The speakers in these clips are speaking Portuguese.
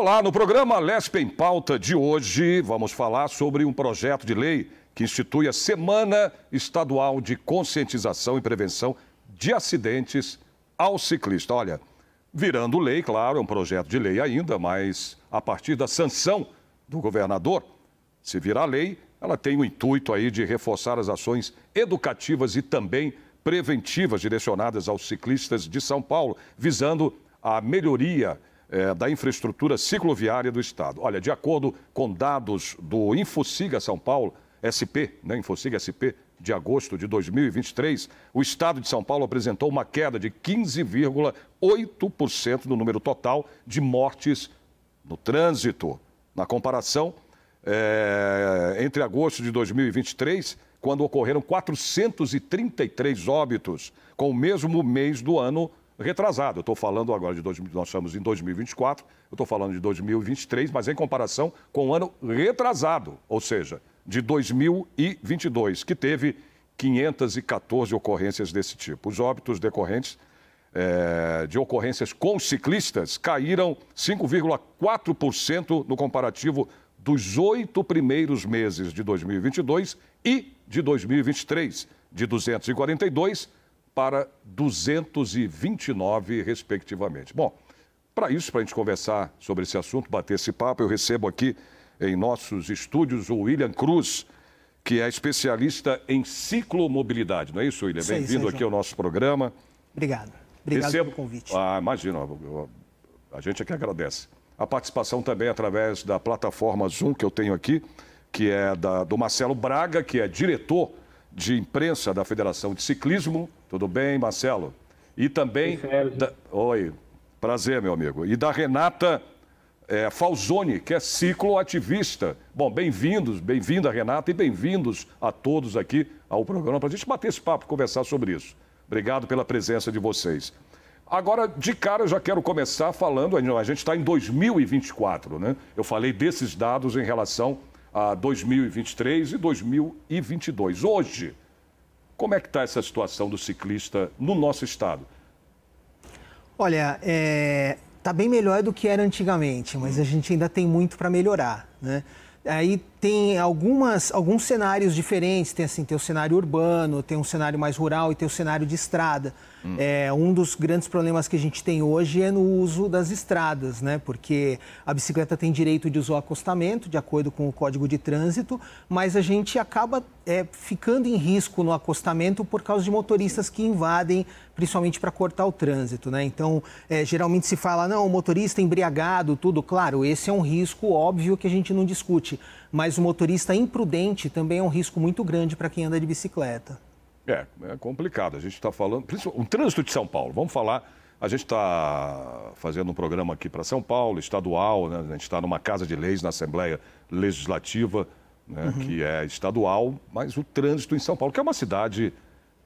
Olá, no programa Lespe em Pauta de hoje vamos falar sobre um projeto de lei que institui a Semana Estadual de Conscientização e Prevenção de Acidentes ao Ciclista. Olha, virando lei, claro, é um projeto de lei ainda, mas a partir da sanção do governador, se virar lei, ela tem o intuito aí de reforçar as ações educativas e também preventivas direcionadas aos ciclistas de São Paulo, visando a melhoria da infraestrutura cicloviária do Estado. Olha, de acordo com dados do Infociga São Paulo, SP, né, Infociga SP, de agosto de 2023, o Estado de São Paulo apresentou uma queda de 15,8% no número total de mortes no trânsito. Na comparação, entre agosto de 2023, quando ocorreram 433 óbitos, com o mesmo mês do ano retrasado. Eu estou falando agora de nós estamos em 2024, eu estou falando de 2023, mas em comparação com o ano retrasado, ou seja, de 2022, que teve 514 ocorrências desse tipo. Os óbitos decorrentes de ocorrências com ciclistas caíram 5,4% no comparativo dos 8 primeiros meses de 2022 e de 2023, de 242 para 229, respectivamente. Bom, para isso, para a gente conversar sobre esse assunto, bater esse papo, eu recebo aqui em nossos estúdios o William Cruz, que é especialista em ciclomobilidade. Não é isso, William? Bem-vindo aqui ao nosso programa. Obrigado. Obrigado pelo convite. Imagina, a gente é que agradece. A participação também através da plataforma Zoom que eu tenho aqui, que é do Marcelo Braga, que é diretor de imprensa da Federação de Ciclismo. Tudo bem, Marcelo? E também... Oi, prazer, meu amigo. E da Renata Falzoni, que é cicloativista. Bom, bem-vinda, Renata, e bem-vindos a todos aqui ao programa, para a gente bater esse papo e conversar sobre isso. Obrigado pela presença de vocês. Agora, de cara, eu já quero começar falando, a gente está em 2024, né? Eu falei desses dados em relação a 2023 e 2022. Hoje, como é que está essa situação do ciclista no nosso estado? Olha, está bem melhor do que era antigamente, mas a gente ainda tem muito para melhorar, né? Aí tem alguns cenários diferentes, tem o cenário urbano, tem um cenário mais rural e tem o cenário de estrada. Um dos grandes problemas que a gente tem hoje é no uso das estradas, né? Porque a bicicleta tem direito de usar o acostamento, de acordo com o Código de Trânsito, mas a gente acaba ficando em risco no acostamento por causa de motoristas que invadem, principalmente para cortar o trânsito, né? Então, geralmente se fala, não, o motorista embriagado, tudo. Claro, esse é um risco óbvio que a gente não discute, mas o motorista imprudente também é um risco muito grande para quem anda de bicicleta. É complicado. A gente está falando... O trânsito de São Paulo, vamos falar... A gente está fazendo um programa aqui para São Paulo, estadual, né? A gente está numa casa de leis, na Assembleia Legislativa, né? Que é estadual, mas o trânsito em São Paulo, que é uma cidade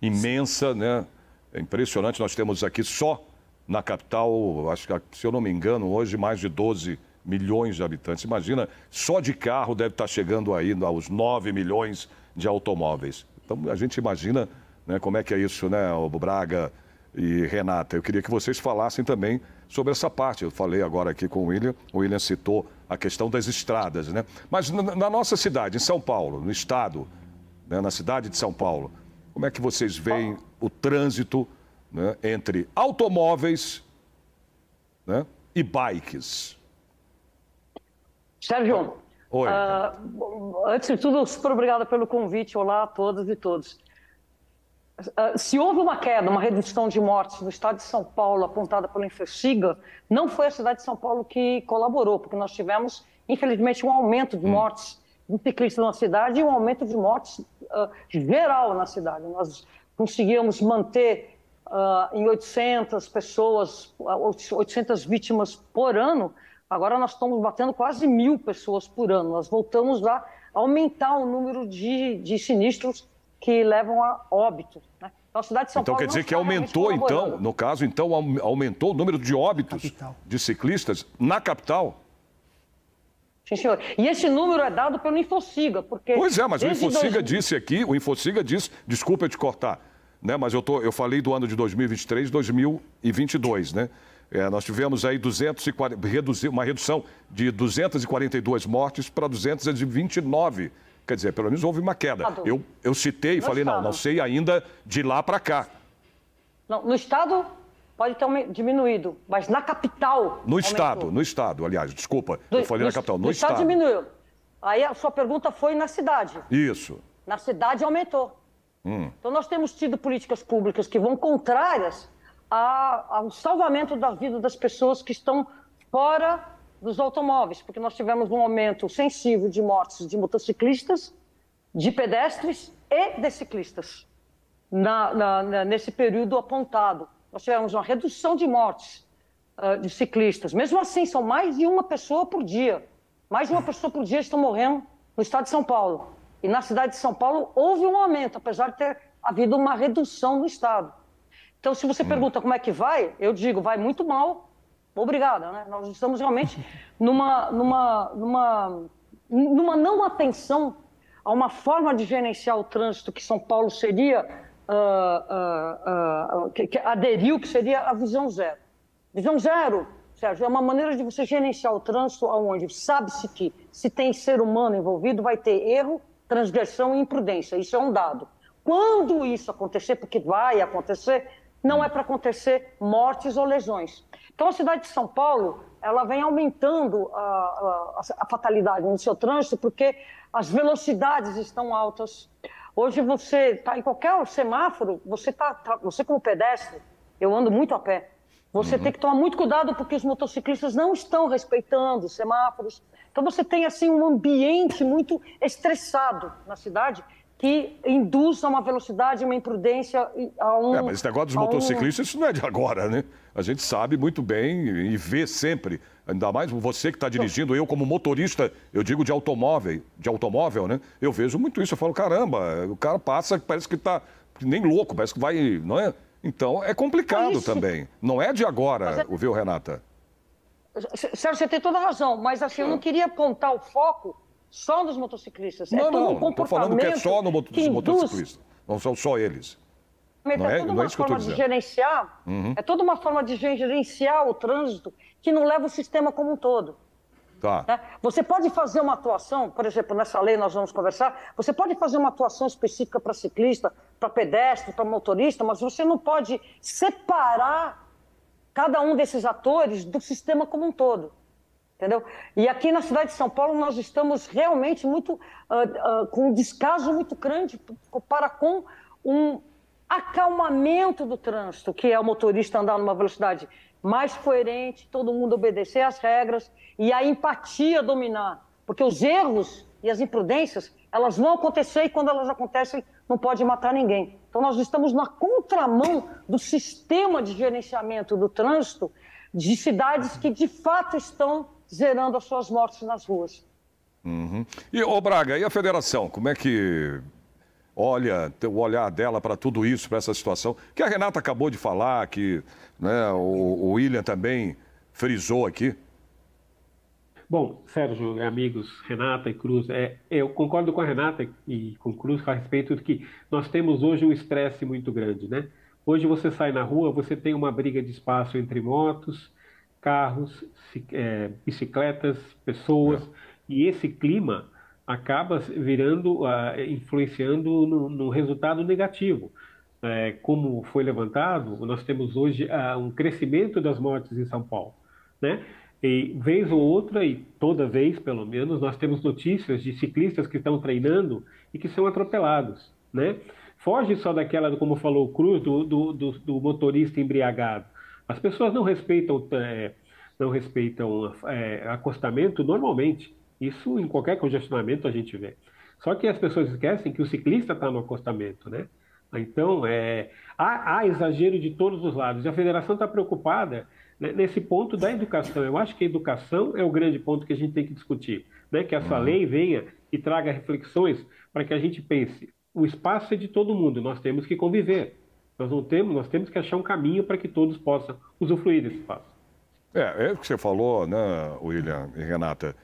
imensa, né? É impressionante, nós temos aqui só na capital, acho que, se eu não me engano, hoje mais de 12 milhões de habitantes. Imagina, só de carro deve estar chegando aí aos 9 milhões de automóveis. Então, a gente imagina, né, como é que é isso, né, o Braga e Renata. Eu queria que vocês falassem também sobre essa parte. Eu falei agora aqui com o William citou a questão das estradas, né? Mas na nossa cidade, em São Paulo, no estado, né, na cidade de São Paulo, como é que vocês veem o trânsito, né, entre automóveis, né, e bikes? Sérgio, oi. Antes de tudo, super obrigada pelo convite. Olá a todas e todos. Se houve uma queda, uma redução de mortes no estado de São Paulo, apontada pelo Infociga, não foi a cidade de São Paulo que colaborou, porque nós tivemos, infelizmente, um aumento de mortes de ciclistas na cidade e um aumento de mortes geral na cidade. Nós conseguimos manter em 800 pessoas, 800 vítimas por ano. Agora nós estamos batendo quase 1.000 pessoas por ano. Nós voltamos a aumentar o número de sinistros que levam a óbito, né? Então, a cidade de São Paulo quer dizer que aumentou, então, no caso, aumentou o número de óbitos de ciclistas na capital? Sim, senhor. E esse número é dado pelo Infociga, porque... Pois é, mas o Infociga disse aqui, desculpa eu te cortar, né? Mas eu falei do ano de 2023 e 2022, né? Nós tivemos aí uma redução de 242 mortes para 229. Quer dizer, pelo menos houve uma queda. Eu citei e falei, não sei ainda de lá para cá. Não, no estado pode ter diminuído, mas na capital no estado, aliás, desculpa, eu falei na capital, no estado diminuiu. Aí a sua pergunta foi na cidade. Isso. Na cidade aumentou. Então nós temos tido políticas públicas que vão contrárias ao salvamento da vida das pessoas que estão fora dos automóveis, porque nós tivemos um aumento sensível de mortes de motociclistas, de pedestres e de ciclistas nesse período apontado. Nós tivemos uma redução de mortes de ciclistas. Mesmo assim, são mais de uma pessoa por dia. Mais de uma pessoa por dia estão morrendo no estado de São Paulo. E na cidade de São Paulo houve um aumento, apesar de ter havido uma redução no estado. Então, se você pergunta como é que vai, eu digo, vai muito mal. Obrigada, né? Nós estamos realmente numa não atenção a uma forma de gerenciar o trânsito que São Paulo seria, que aderiu, que seria a visão zero. Visão zero, Sérgio, é uma maneira de você gerenciar o trânsito onde sabe-se que, se tem ser humano envolvido, vai ter erro, transgressão e imprudência. Isso é um dado. Quando isso acontecer, porque vai acontecer, não é para acontecer mortes ou lesões. Então, a cidade de São Paulo, ela vem aumentando a fatalidade no seu trânsito porque as velocidades estão altas. Hoje, você está em qualquer semáforo, você como pedestre, eu ando muito a pé, você tem que tomar muito cuidado porque os motociclistas não estão respeitando os semáforos. Então, você tem assim um ambiente muito estressado na cidade que induz a uma velocidade, uma imprudência mas esse negócio dos motociclistas, isso não é de agora, né? A gente sabe muito bem e vê sempre, ainda mais você que está dirigindo, eu como motorista, eu digo de automóvel, né? Eu vejo muito isso, eu falo, caramba, o cara passa, parece que está nem louco, parece que vai, não é? Então, é complicado também. Não é de agora, viu, Renata? Sérgio, você tem toda a razão, mas assim, eu não queria apontar o foco só nos motociclistas. Não, estou falando que é só nos motociclistas. Não são só eles. É toda uma forma de gerenciar, é toda uma forma de gerenciar o trânsito que não leva o sistema como um todo. Tá. Né? Você pode fazer uma atuação, por exemplo, nessa lei nós vamos conversar, você pode fazer uma atuação específica para ciclista, para pedestre, para motorista, mas você não pode separar cada um desses atores do sistema como um todo. Entendeu? E aqui na cidade de São Paulo nós estamos realmente muito com um descaso muito grande para com um acalmamento do trânsito, que é o motorista andar numa velocidade mais coerente, todo mundo obedecer às regras e a empatia dominar. Porque os erros e as imprudências, elas vão acontecer e quando elas acontecem não pode matar ninguém. Então nós estamos na contramão do sistema de gerenciamento do trânsito de cidades que de fato estão zerando as suas mortes nas ruas. E, Braga, e a federação, como é que olha o olhar dela para tudo isso, para essa situação? Que a Renata acabou de falar, que né, o William também frisou aqui. Bom, Sérgio, amigos, Renata e Cruz, eu concordo com a Renata e com o Cruz a respeito de que nós temos hoje um estresse muito grande, né? Hoje você sai na rua, você tem uma briga de espaço entre motos, carros, bicicletas, pessoas, e esse clima acaba influenciando no resultado negativo. Como foi levantado, nós temos hoje um crescimento das mortes em São Paulo, né? E vez ou outra, e toda vez pelo menos, nós temos notícias de ciclistas que estão treinando e que são atropelados, né? Foge só daquela, como falou o Cruz, do motorista embriagado. As pessoas não respeitam acostamento normalmente. Isso em qualquer congestionamento a gente vê. Só que as pessoas esquecem que o ciclista está no acostamento, né? Então, há exagero de todos os lados. E a federação está preocupada, né, nesse ponto da educação. Eu acho que a educação é o grande ponto que a gente tem que discutir, né? Que essa lei venha e traga reflexões para que a gente pense. O espaço é de todo mundo, nós temos que conviver. Nós temos que achar um caminho para que todos possam usufruir desse espaço. É o que você falou, né, William e Renata?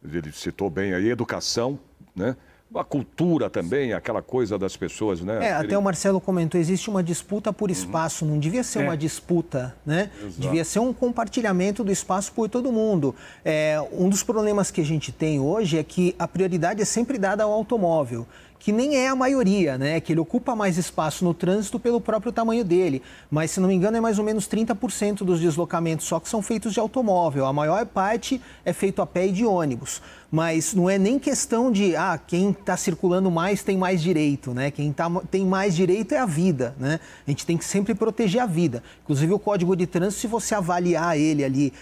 Ele citou bem aí, educação, né? A cultura também, aquela coisa das pessoas, né? Até o Marcelo comentou, existe uma disputa por espaço, não devia ser uma disputa, né? Exato. Devia ser um compartilhamento do espaço por todo mundo. Um dos problemas que a gente tem hoje é que a prioridade é sempre dada ao automóvel, que nem é a maioria, né? Que ele ocupa mais espaço no trânsito pelo próprio tamanho dele. Mas, se não me engano, é mais ou menos 30% dos deslocamentos só que são feitos de automóvel. A maior parte é feito a pé e de ônibus. Mas não é nem questão de, quem está circulando mais tem mais direito, né? Quem tem mais direito é a vida, né? A gente tem que sempre proteger a vida. Inclusive, o Código de Trânsito, se você avaliar ele ali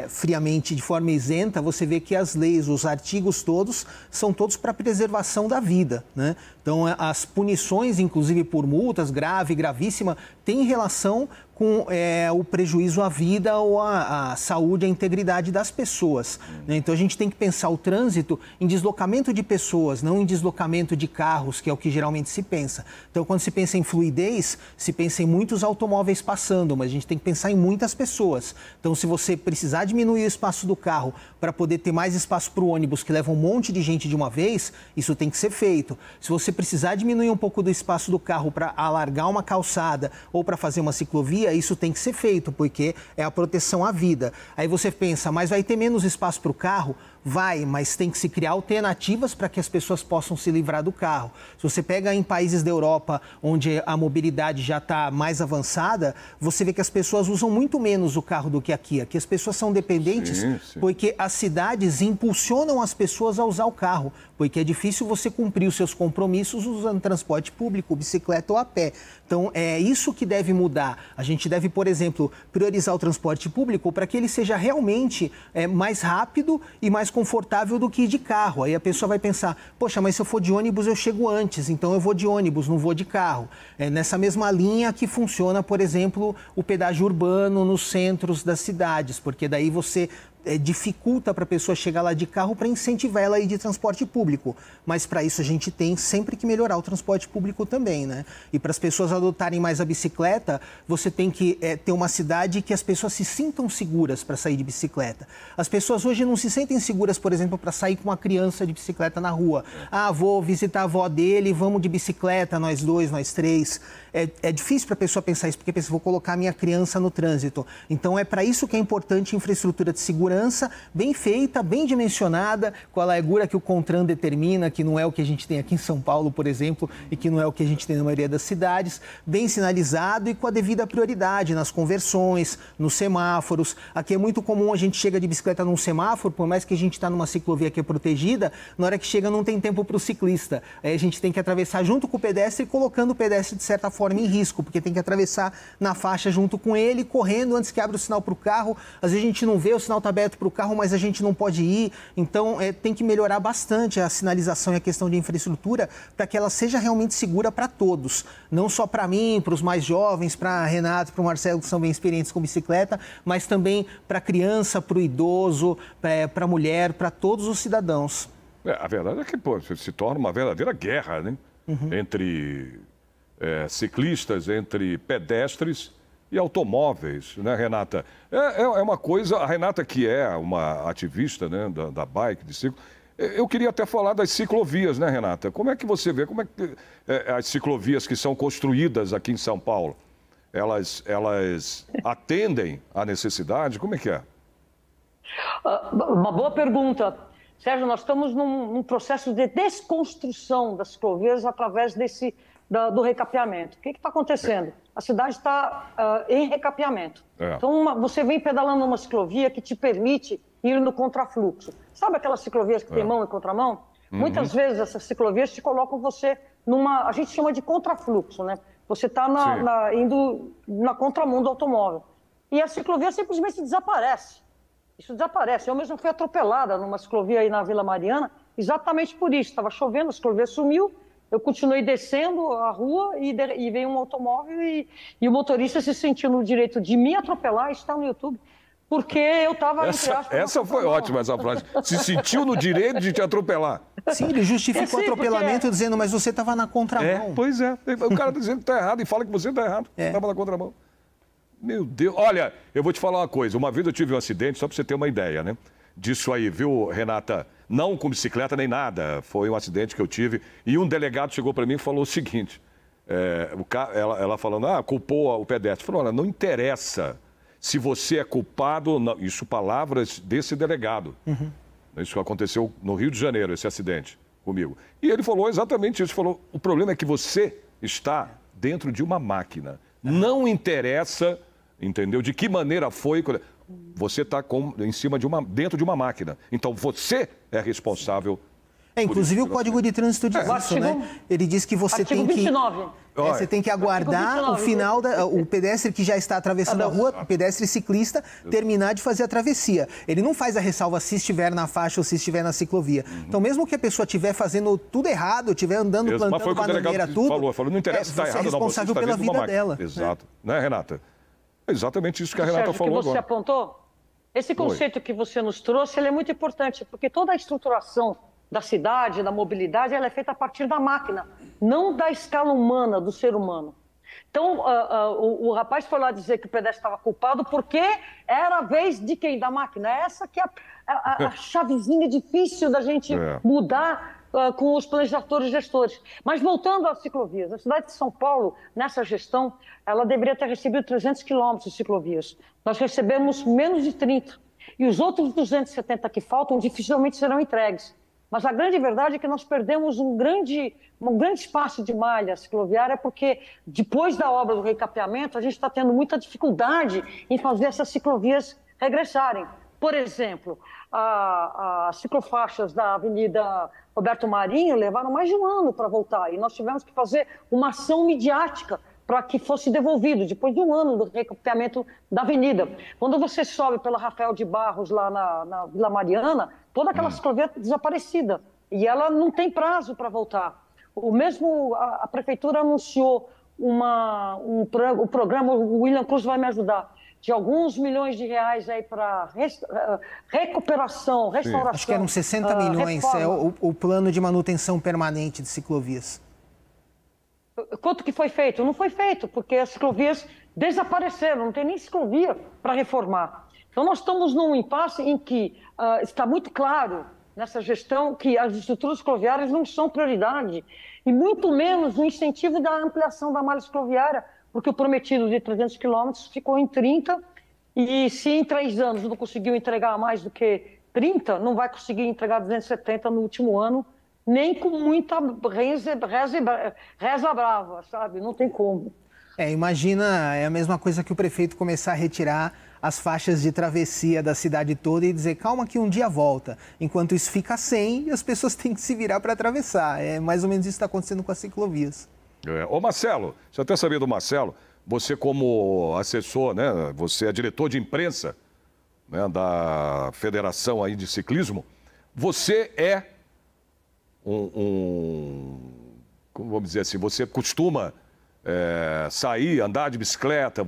friamente, de forma isenta, você vê que as leis, os artigos todos, são todos para preservação da vida, né? Então, as punições, inclusive por multas, grave, gravíssima, têm relação com o prejuízo à vida ou à saúde, à integridade das pessoas, né? Então, a gente tem que pensar o trânsito em deslocamento de pessoas, não em deslocamento de carros, que é o que geralmente se pensa. Então, quando se pensa em fluidez, se pensa em muitos automóveis passando, mas a gente tem que pensar em muitas pessoas. Então, se você precisar diminuir o espaço do carro para poder ter mais espaço para o ônibus, que leva um monte de gente de uma vez, isso tem que ser feito. Se você precisar diminuir um pouco do espaço do carro para alargar uma calçada ou para fazer uma ciclovia, isso tem que ser feito, porque é a proteção à vida. Aí você pensa, mas vai ter menos espaço para o carro? Vai, mas tem que se criar alternativas para que as pessoas possam se livrar do carro. Se você pega em países da Europa, onde a mobilidade já está mais avançada, você vê que as pessoas usam muito menos o carro do que aqui. Aqui as pessoas são dependentes porque as cidades impulsionam as pessoas a usar o carro, porque é difícil você cumprir os seus compromissos usando transporte público, bicicleta ou a pé. Então, é isso que deve mudar. A gente deve, por exemplo, priorizar o transporte público para que ele seja realmente mais rápido e mais confortável do que ir de carro. Aí a pessoa vai pensar, poxa, mas se eu for de ônibus eu chego antes, então eu vou de ônibus, não vou de carro. É nessa mesma linha que funciona, por exemplo, o pedágio urbano nos centros das cidades, porque daí você dificulta para a pessoa chegar lá de carro para incentivar ela a ir de transporte público. Mas para isso a gente tem sempre que melhorar o transporte público também, né? E para as pessoas adotarem mais a bicicleta, você tem que ter uma cidade que as pessoas se sintam seguras para sair de bicicleta. As pessoas hoje não se sentem seguras, por exemplo, para sair com uma criança de bicicleta na rua. Vou visitar a avó dele, vamos de bicicleta, nós dois, nós três. É difícil para a pessoa pensar isso, porque pensa, vou colocar minha criança no trânsito. Então é para isso que é importante infraestrutura de segurança bem feita, bem dimensionada, com a largura que o CONTRAN determina, que não é o que a gente tem aqui em São Paulo, por exemplo, e que não é o que a gente tem na maioria das cidades, bem sinalizado e com a devida prioridade nas conversões, nos semáforos. Aqui é muito comum a gente chega de bicicleta num semáforo, por mais que a gente está numa ciclovia que é protegida, na hora que chega não tem tempo para o ciclista. Aí a gente tem que atravessar junto com o pedestre, colocando o pedestre de certa forma em risco, porque tem que atravessar na faixa junto com ele, correndo antes que abra o sinal para o carro. Às vezes a gente não vê, o sinal está aberto para o carro, mas a gente não pode ir. Então, tem que melhorar bastante a sinalização e a questão de infraestrutura para que ela seja realmente segura para todos. Não só para mim, para os mais jovens, para a Renata, para o Marcelo, que são bem experientes com bicicleta, mas também para a criança, para o idoso, para a mulher, para todos os cidadãos. A verdade é que se torna uma verdadeira guerra, né? Entre ciclistas, entre pedestres e automóveis, né, Renata? É uma coisa... A Renata, que é uma ativista, né, da bike, de ciclo... Eu queria até falar das ciclovias, né, Renata? Como é que você vê, como é que as ciclovias que são construídas aqui em São Paulo, elas atendem à necessidade? Como é que é? Uma boa pergunta. Sérgio, nós estamos num processo de desconstrução das ciclovias através do recapeamento. O que está acontecendo? A cidade está em recapeamento. Então, você vem pedalando numa ciclovia que te permite ir no contrafluxo. Sabe aquelas ciclovias que tem mão e contramão? Muitas vezes essas ciclovias te colocam você numa... A gente chama de contrafluxo, né? Você está indo na contramão do automóvel. E a ciclovia simplesmente desaparece. Isso desaparece. Eu mesmo fui atropelada numa ciclovia aí na Vila Mariana, exatamente por isso. Estava chovendo, a ciclovia sumiu. Eu continuei descendo a rua e veio um automóvel e o motorista se sentiu no direito de me atropelar, está no YouTube, porque eu estava... Essa foi ótima, essa frase. Se sentiu no direito de te atropelar. Sim, ele justificou o atropelamento dizendo, mas você estava na contramão. Pois é. O cara está dizendo que está errado e fala que você está errado. Estava na contramão. Meu Deus. Olha, eu vou te falar uma coisa. Uma vez eu tive um acidente, só para você ter uma ideia, né? Disso aí, viu, Renata? não com bicicleta nem nada. Foi um acidente que eu tive. E um delegado chegou para mim e falou o seguinte, ela falando, culpou o pedestre. Falou, olha, não interessa se você é culpado ou não. Isso palavras desse delegado. Isso aconteceu no Rio de Janeiro, esse acidente comigo. E ele falou exatamente isso. Falou, o problema é que você está dentro de uma máquina. Não interessa, entendeu? De que maneira foi. Você está dentro de uma máquina. Então você é responsável. Inclusive o Código de Trânsito diz isso, né? Ele diz que você tem que... 29. Você tem que aguardar o final, o pedestre que já está atravessando a rua, o pedestre ciclista, terminar de fazer a travessia. Ele não faz a ressalva se estiver na faixa ou se estiver na ciclovia. Então, mesmo que a pessoa estiver fazendo tudo errado, estiver andando, plantando bananeira, tudo... Falou, não interessa se está errado ou não, você é responsável pela vida dela. Exato. Né, Renata? É exatamente isso que a Renata falou agora. Você apontou? Esse conceito que você nos trouxe, ele é muito importante, porque toda a estruturação da cidade, da mobilidade, ela é feita a partir da máquina, não da escala humana, do ser humano. Então, o rapaz foi lá dizer que o pedestre estava culpado porque era a vez de quem? Da máquina. Essa que é a chavezinha difícil da gente mudar com os planejadores e gestores. Mas voltando às ciclovias, a cidade de São Paulo, nessa gestão, ela deveria ter recebido 300 quilômetros de ciclovias. Nós recebemos menos de 30. E os outros 270 que faltam dificilmente serão entregues. Mas a grande verdade é que nós perdemos um grande espaço de malha cicloviária porque depois da obra do recapeamento a gente está tendo muita dificuldade em fazer essas ciclovias regressarem. Por exemplo, as ciclofaixas da Avenida Roberto Marinho levaram mais de um ano para voltar e nós tivemos que fazer uma ação midiática para que fosse devolvido, depois de um ano do recapeamento da avenida. Quando você sobe pela Rafael de Barros, lá na Vila Mariana, toda aquela ciclovia desaparecida, e ela não tem prazo para voltar. A prefeitura anunciou o programa, o William Cruz vai me ajudar, de alguns milhões de reais aí para recuperação, restauração. Acho que eram 60 milhões, o plano de manutenção permanente de ciclovias. Quanto que foi feito? Não foi feito, porque as ciclovias desapareceram, não tem nem ciclovia para reformar. Então, nós estamos num impasse em que está muito claro nessa gestão que as estruturas cicloviárias não são prioridade, e muito menos o incentivo da ampliação da malha cicloviária, porque o prometido de 300 quilômetros ficou em 30, e se em 3 anos não conseguiu entregar mais do que 30, não vai conseguir entregar 270 no último ano, nem com muita reza brava, sabe? Não tem como. Imagina, é a mesma coisa que o prefeito começar a retirar as faixas de travessia da cidade toda e dizer, calma que um dia volta. Enquanto isso fica sem, as pessoas têm que se virar para atravessar. É mais ou menos isso que está acontecendo com as ciclovias. Ô Marcelo, você até sabia do Marcelo, você como assessor, né? Você é diretor de imprensa, né, da Federação aí de Ciclismo. Você é como vamos dizer assim, você costuma sair, andar de bicicleta,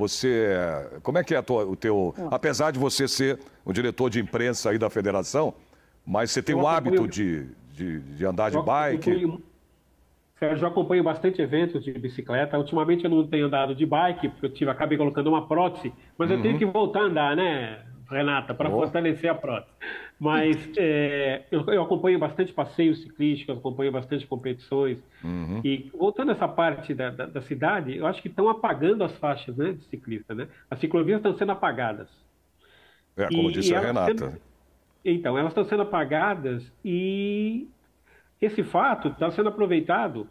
como é que é o teu... Apesar de você ser o diretor de imprensa aí da federação, mas você tem o hábito de andar de bike? Sérgio, eu acompanho bastante eventos de bicicleta. Ultimamente eu não tenho andado de bike, porque eu acabei colocando uma prótese, mas eu tenho que voltar a andar, né, Renata, para fortalecer a prótese. Mas eu acompanho bastante passeios ciclísticos, acompanho bastante competições. E voltando a essa parte da cidade, eu acho que estão apagando as faixas, né, de ciclista, né? As ciclovias estão sendo apagadas. Como disse a Renata. Então, elas estão sendo apagadas e esse fato está sendo aproveitado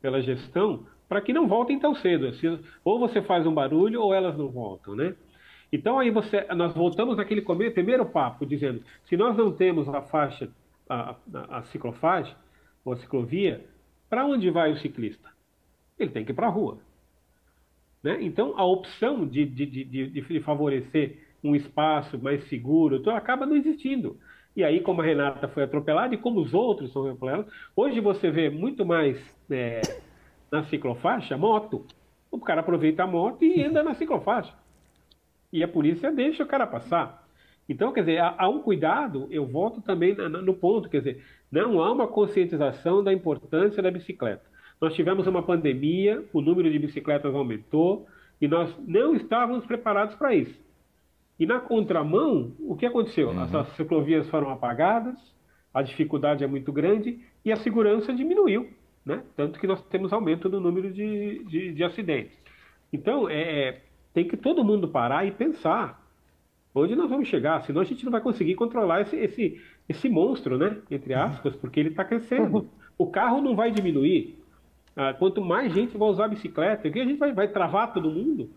pela gestão para que não voltem tão cedo. Ou você faz um barulho ou elas não voltam, né? Então, aí nós voltamos naquele primeiro papo, dizendo, se nós não temos a faixa, a ciclofaixa, ou a ciclovia, para onde vai o ciclista? Ele tem que ir para a rua. Né? Então, a opção de favorecer um espaço mais seguro, então, acaba não existindo. E aí, como a Renata foi atropelada e como os outros são atropelados, hoje você vê muito mais na ciclofaixa moto. O cara aproveita a moto e anda na ciclofaixa. E a polícia deixa o cara passar. Então, quer dizer, há um cuidado, eu volto também no ponto, quer dizer, não há uma conscientização da importância da bicicleta. Nós tivemos uma pandemia, o número de bicicletas aumentou e nós não estávamos preparados para isso. E na contramão, o que aconteceu? As ciclovias foram apagadas, a dificuldade é muito grande e a segurança diminuiu, né? Tanto que nós temos aumento no número de acidentes. Então, tem que todo mundo parar e pensar onde nós vamos chegar, senão a gente não vai conseguir controlar esse monstro, né? Entre aspas, porque ele está crescendo. O carro não vai diminuir. Quanto mais gente vai usar a bicicleta, a gente vai travar todo mundo,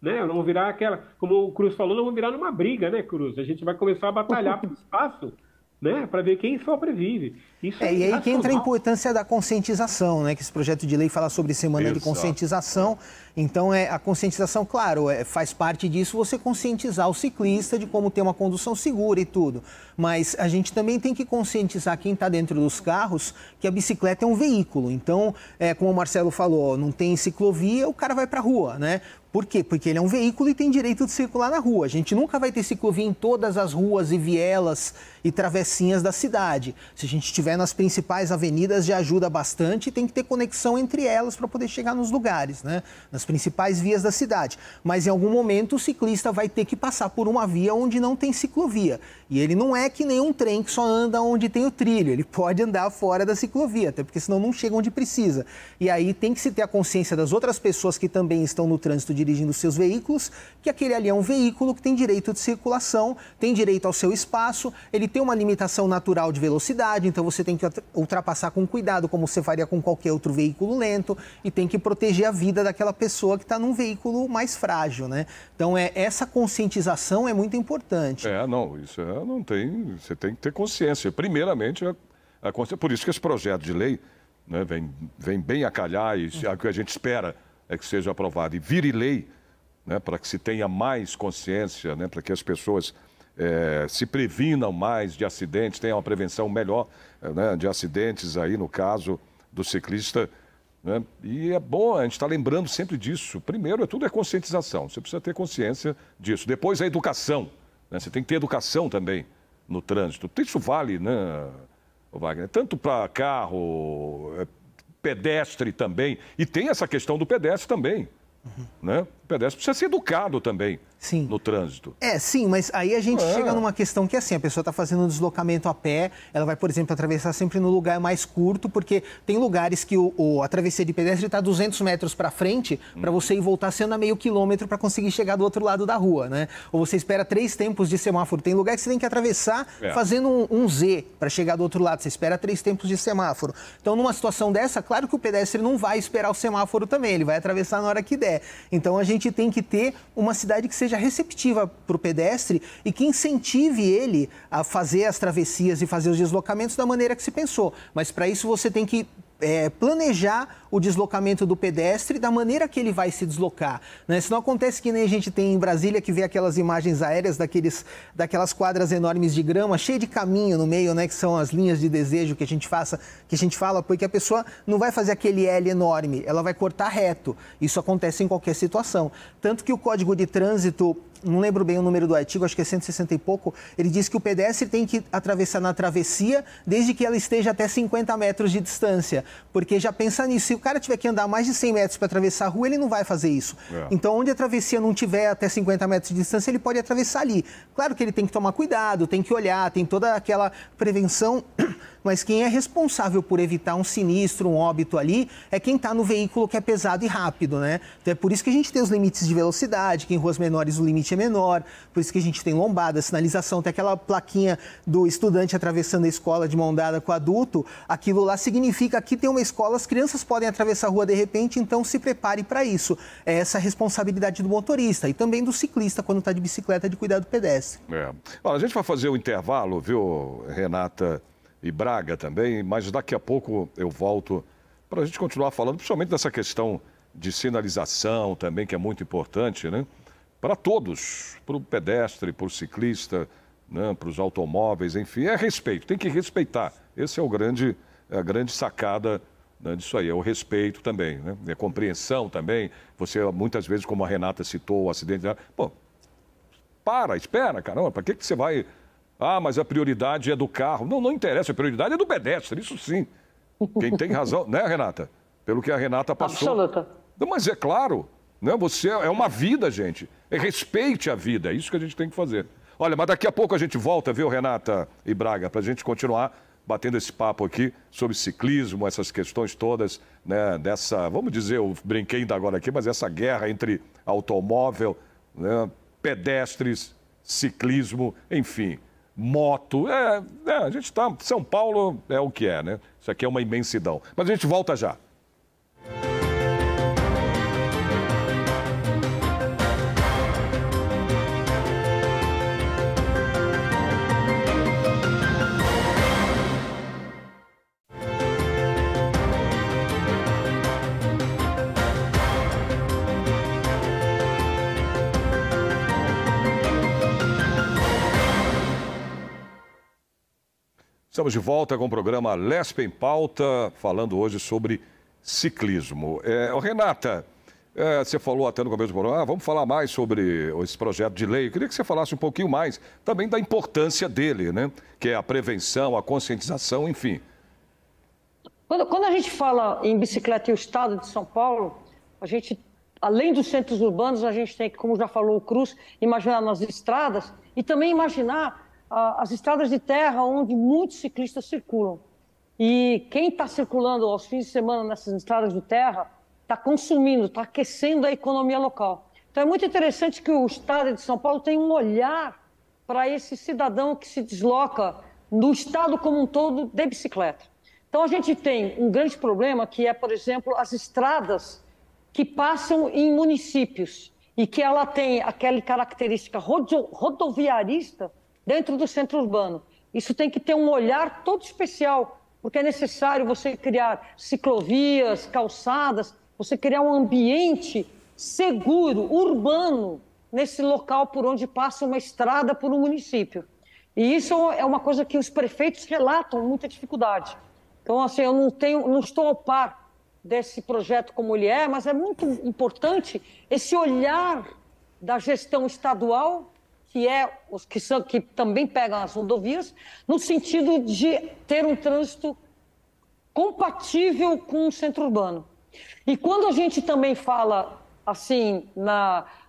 né? Vamos virar aquela, como o Cruz falou, não vamos virar numa briga, né, Cruz? A gente vai começar a batalhar por espaço, né, para ver quem sobrevive. Isso e aí que entra a importância da conscientização, né, que esse projeto de lei fala sobre semana de conscientização. Então, a conscientização, claro, faz parte disso você conscientizar o ciclista de como ter uma condução segura e tudo. Mas a gente também tem que conscientizar quem está dentro dos carros que a bicicleta é um veículo. Então, como o Marcelo falou, não tem ciclovia, o cara vai para a rua, né? Por quê? Porque ele é um veículo e tem direito de circular na rua. A gente nunca vai ter ciclovia em todas as ruas e vielas e travessinhas da cidade. Se a gente estiver nas principais avenidas, já ajuda bastante e tem que ter conexão entre elas para poder chegar nos lugares, né? Nas principais vias da cidade. Mas em algum momento o ciclista vai ter que passar por uma via onde não tem ciclovia. E ele não é que nem um trem que só anda onde tem o trilho. Ele pode andar fora da ciclovia, até porque senão não chega onde precisa. E aí tem que se ter a consciência das outras pessoas que também estão no trânsito dirigindo seus veículos, que aquele ali é um veículo que tem direito de circulação, tem direito ao seu espaço, ele tem uma limitação natural de velocidade, então você tem que ultrapassar com cuidado, como você faria com qualquer outro veículo lento, e tem que proteger a vida daquela pessoa que está num veículo mais frágil, né? Então, essa conscientização é muito importante. Não, isso não tem, você tem que ter consciência. Primeiramente, a consciência. Por isso que esse projeto de lei, né, vem bem a calhar e o que a gente espera é que seja aprovado e vire lei, né, para que se tenha mais consciência, né, para que as pessoas se previnam mais de acidentes, tenham uma prevenção melhor, né, de acidentes aí, no caso do ciclista. Né? E é bom, a gente está lembrando sempre disso. Primeiro, tudo é conscientização, você precisa ter consciência disso. Depois, a educação, né? Você tem que ter educação também no trânsito. Isso vale, né, Wagner? Tanto para carro, pedestre também. E tem essa questão do pedestre também. Né? O pedestre precisa ser educado também. Sim. No trânsito. Sim, mas aí a gente chega numa questão que é assim, a pessoa está fazendo um deslocamento a pé, ela vai, por exemplo, atravessar sempre no lugar mais curto, porque tem lugares que a travessia de pedestre está 200 metros para frente, para você ir voltar sendo a meio quilômetro para conseguir chegar do outro lado da rua, né? Ou você espera 3 tempos de semáforo. Tem lugar que você tem que atravessar fazendo um Z para chegar do outro lado, você espera 3 tempos de semáforo. Então, numa situação dessa, claro que o pedestre não vai esperar o semáforo também, ele vai atravessar na hora que der. Então, a gente tem que ter uma cidade que seja receptiva para o pedestre e que incentive ele a fazer as travessias e fazer os deslocamentos da maneira que se pensou. Mas para isso você tem que planejar o deslocamento do pedestre da maneira que ele vai se deslocar, né? Se não acontece que nem a gente tem em Brasília, que vê aquelas imagens aéreas daquelas quadras enormes de grama, cheio de caminho no meio, né? Que são as linhas de desejo que a gente fala, porque a pessoa não vai fazer aquele L enorme, ela vai cortar reto. Isso acontece em qualquer situação. Tanto que o Código de Trânsito, não lembro bem o número do artigo, acho que é 160 e pouco, ele diz que o pedestre tem que atravessar na travessia desde que ela esteja até 50 metros de distância, porque já pensa nisso, se o cara tiver que andar mais de 100 metros para atravessar a rua, ele não vai fazer isso. Então, onde a travessia não tiver até 50 metros de distância, ele pode atravessar ali. Claro que ele tem que tomar cuidado, tem que olhar, tem toda aquela prevenção, mas quem é responsável por evitar um sinistro, um óbito ali, é quem está no veículo que é pesado e rápido, né? Então, é por isso que a gente tem os limites de velocidade, que em ruas menores o limite é menor, por isso que a gente tem lombada, sinalização, tem aquela plaquinha do estudante atravessando a escola de mão dada com o adulto, aquilo lá significa que tem uma escola, as crianças podem atravessar a rua de repente, então se prepare para isso. É essa a responsabilidade do motorista e também do ciclista quando está de bicicleta, de cuidar do pedestre. Olha, a gente vai fazer o intervalo, viu, Renata e Braga também, mas daqui a pouco eu volto para a gente continuar falando, principalmente dessa questão de sinalização também, que é muito importante, né? Para todos, para o pedestre, para o ciclista, né? Para os automóveis, enfim, é respeito, tem que respeitar. Esse é a grande sacada, né, disso aí, é o respeito também, né? É compreensão também. Você, muitas vezes, como a Renata citou, o acidente, pô, espera, caramba, para que você vai... mas a prioridade é do carro. Não interessa, a prioridade é do pedestre, isso sim. Quem tem razão, né, Renata? Pelo que a Renata passou. Absoluta. Mas é claro, né? Você é uma vida, gente. Respeite a vida, é isso que a gente tem que fazer. Olha, mas daqui a pouco a gente volta, viu, Renata e Braga, para a gente continuar batendo esse papo aqui sobre ciclismo, essas questões todas, né, dessa, vamos dizer, eu brinquei ainda agora aqui, mas essa guerra entre automóvel, né, pedestres, ciclismo, enfim, moto. A gente está... São Paulo é o que é, né? Isso aqui é uma imensidão. Mas a gente volta já. Estamos de volta com o programa Lespe em Pauta, falando hoje sobre ciclismo. Renata, você falou até no começo do programa, vamos falar mais sobre esse projeto de lei. Eu queria que você falasse um pouquinho mais também da importância dele, né? Que é a prevenção, a conscientização, enfim. Quando a gente fala em bicicleta e o estado de São Paulo, a gente, além dos centros urbanos, a gente tem que, como já falou o Cruz, imaginar nas estradas e também imaginar as estradas de terra onde muitos ciclistas circulam. E quem está circulando aos fins de semana nessas estradas de terra está consumindo, está aquecendo a economia local. Então é muito interessante que o estado de São Paulo tenha um olhar para esse cidadão que se desloca no estado como um todo de bicicleta. Então a gente tem um grande problema que é, por exemplo, as estradas que passam em municípios e que ela tem aquela característica rodoviarista dentro do centro urbano. Isso tem que ter um olhar todo especial, porque é necessário você criar ciclovias, calçadas, você criar um ambiente seguro, urbano, nesse local por onde passa uma estrada por um município. E isso é uma coisa que os prefeitos relatam muita dificuldade. Então, assim, eu não estou ao par desse projeto como ele é, mas é muito importante esse olhar da gestão estadual, que é os que também pegam as rodovias, no sentido de ter um trânsito compatível com o centro urbano. E quando a gente também fala assim,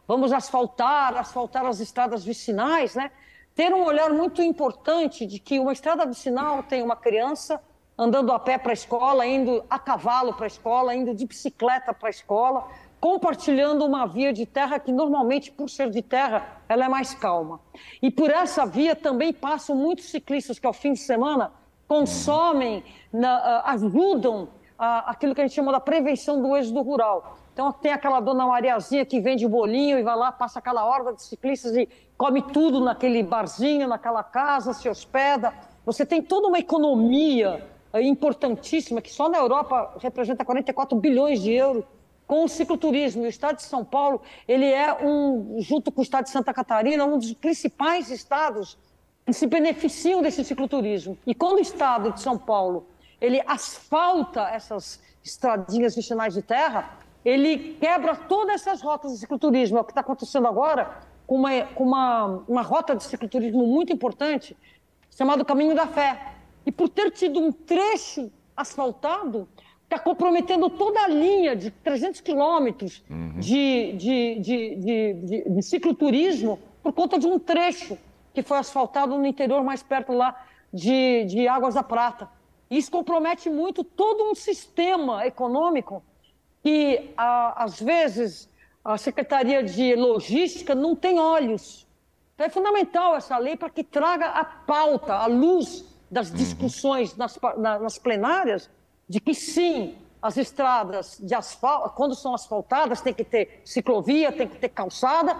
vamos asfaltar as estradas vicinais, né? Ter um olhar muito importante de que uma estrada vicinal tem uma criança andando a pé para a escola, indo a cavalo para a escola, indo de bicicleta para a escola, compartilhando uma via de terra que normalmente, por ser de terra, ela é mais calma. E por essa via também passam muitos ciclistas que ao fim de semana consomem, ajudam aquilo que a gente chama da prevenção do êxodo rural. Então tem aquela dona Mariazinha que vende bolinho e vai lá, passa aquela horda de ciclistas e come tudo naquele barzinho, naquela casa, se hospeda. Você tem toda uma economia importantíssima que só na Europa representa 44 bilhões de euros com o cicloturismo. E o estado de São Paulo, ele é, junto com o estado de Santa Catarina, um dos principais estados que se beneficiam desse cicloturismo. E quando o estado de São Paulo, ele asfalta essas estradinhas vicinais de terra, ele quebra todas essas rotas de cicloturismo. É o que está acontecendo agora com uma rota de cicloturismo muito importante, chamado Caminho da Fé. E por ter tido um trecho asfaltado, está comprometendo toda a linha de 300 quilômetros de cicloturismo por conta de um trecho que foi asfaltado no interior, mais perto lá de Águas da Prata. Isso compromete muito todo um sistema econômico que, às vezes, a Secretaria de Logística não tem olhos. Então é fundamental essa lei para que traga a pauta, a luz das discussões nas plenárias, de que sim, as estradas de asfalto, quando são asfaltadas, tem que ter ciclovia, tem que ter calçada,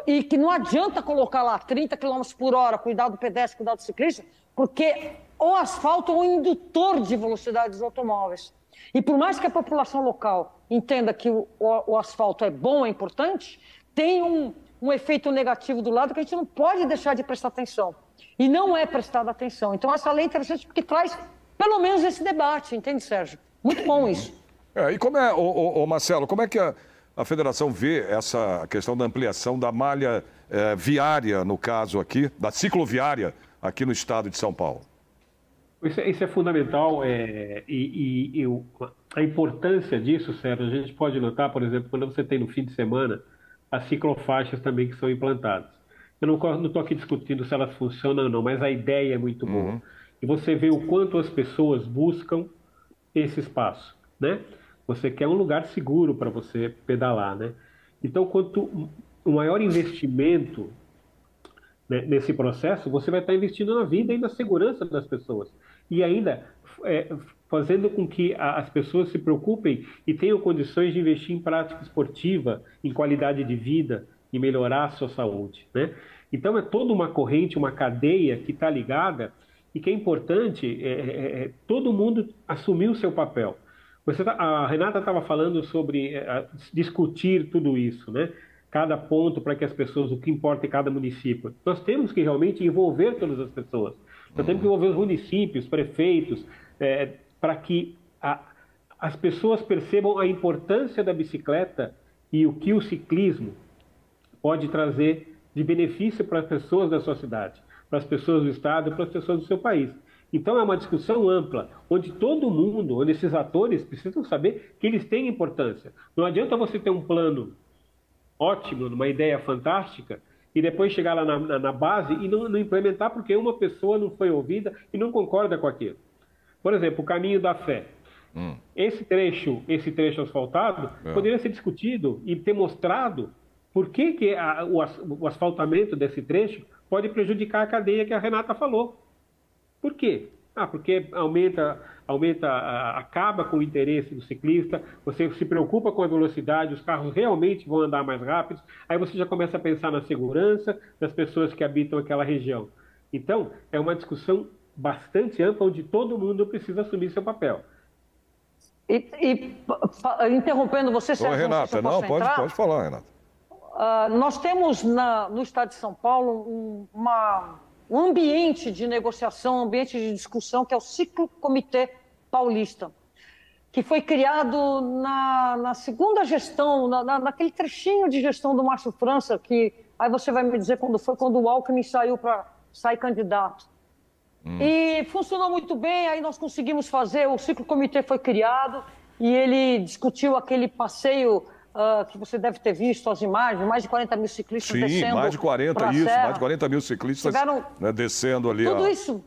e que não adianta colocar lá 30 km por hora, cuidado do pedestre, cuidado do ciclista, porque o asfalto é um indutor de velocidade dos automóveis. E por mais que a população local entenda que o asfalto é bom, é importante, tem um efeito negativo do lado que a gente não pode deixar de prestar atenção. E não é prestada atenção. Então, essa lei é interessante porque traz, pelo menos, esse debate, entende, Sérgio? Muito bom isso. E como é, Marcelo, como é que a federação vê essa questão da ampliação da malha viária, no caso aqui, da cicloviária, aqui no estado de São Paulo? Isso é fundamental a importância disso, Sérgio, a gente pode notar, por exemplo, quando você tem no fim de semana as ciclofaixas também que são implantadas. Eu não estou aqui discutindo se elas funcionam ou não, mas a ideia é muito boa. e você vê o quanto as pessoas buscam esse espaço, né? Você quer um lugar seguro para você pedalar, né? Então, quanto o maior investimento, né, nesse processo, você vai estar investindo na vida e na segurança das pessoas. E ainda fazendo com que as pessoas se preocupem e tenham condições de investir em prática esportiva, em qualidade de vida e melhorar a sua saúde, né? Então, é toda uma corrente, uma cadeia que está ligada e que é importante todo mundo assumir o seu papel. A Renata estava falando sobre discutir tudo isso, né? Cada ponto para que as pessoas, o que importa em cada município. Nós temos que realmente envolver todas as pessoas. Nós temos que envolver os municípios, prefeitos, para que as pessoas percebam a importância da bicicleta e o que o ciclismo pode trazer de benefício para as pessoas da sua cidade, para as pessoas do estado e para as pessoas do seu país. Então é uma discussão ampla, onde todo mundo, onde esses atores precisam saber que eles têm importância. Não adianta você ter um plano ótimo, uma ideia fantástica, e depois chegar lá na base e não implementar porque uma pessoa não foi ouvida e não concorda com aquilo. Por exemplo, o Caminho da Fé. Esse trecho asfaltado poderia ser discutido e ter mostrado por que o asfaltamento desse trecho pode prejudicar a cadeia que a Renata falou. Por quê? Porque acaba com o interesse do ciclista, você se preocupa com a velocidade, os carros realmente vão andar mais rápidos, aí você já começa a pensar na segurança das pessoas que habitam aquela região. Então, é uma discussão bastante ampla, onde todo mundo precisa assumir seu papel. Interrompendo você, Sérgio, Renata, não, pode falar, Renata. Nós temos no estado de São Paulo um ambiente de negociação, um ambiente de discussão, que é o Ciclocomitê Paulista, que foi criado na segunda gestão, naquele trechinho de gestão do Márcio França, que aí você vai me dizer quando foi, quando o Alckmin saiu para sair candidato. E funcionou muito bem, aí nós conseguimos fazer, o Ciclocomitê foi criado e ele discutiu aquele passeio que você deve ter visto as imagens, mais de 40 mil ciclistas descendo. Sim, mais de 40, mais de 40 mil ciclistas descendo ali. Tudo isso,